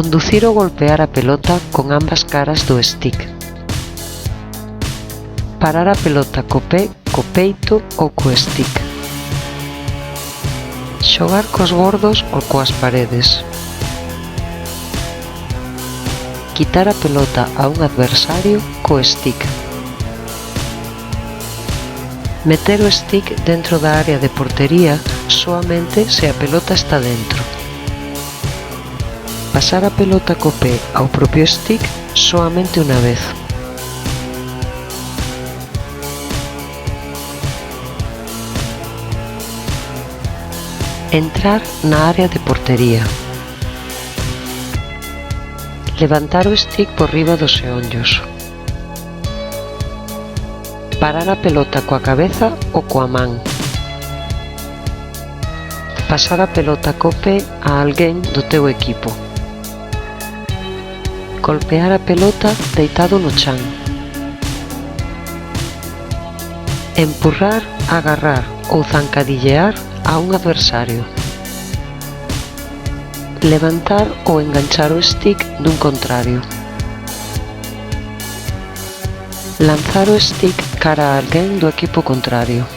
Conducir ou golpear a pelota con ambas caras do stick. Parar a pelota co pé, co peito ou co stick. Xogar cos bordos ou coas paredes. Quitar a pelota a un adversario co stick. Meter o stick dentro da área de portería soamente se a pelota está dentro. Pasar a pelota co pé ao propio stick soamente unha vez. Entrar na área de portería. Levantar o stick por riba dos xeonllos. Parar a pelota coa cabeza ou coa man. Pasar a pelota co pé a alguén do teu equipo. Golpear a pelota deitado no chan. Empurrar, agarrar ou zancadillear a un adversario. Levantar ou enganchar o stick dun contrario. Lanzar o stick cara a alguén do equipo contrario.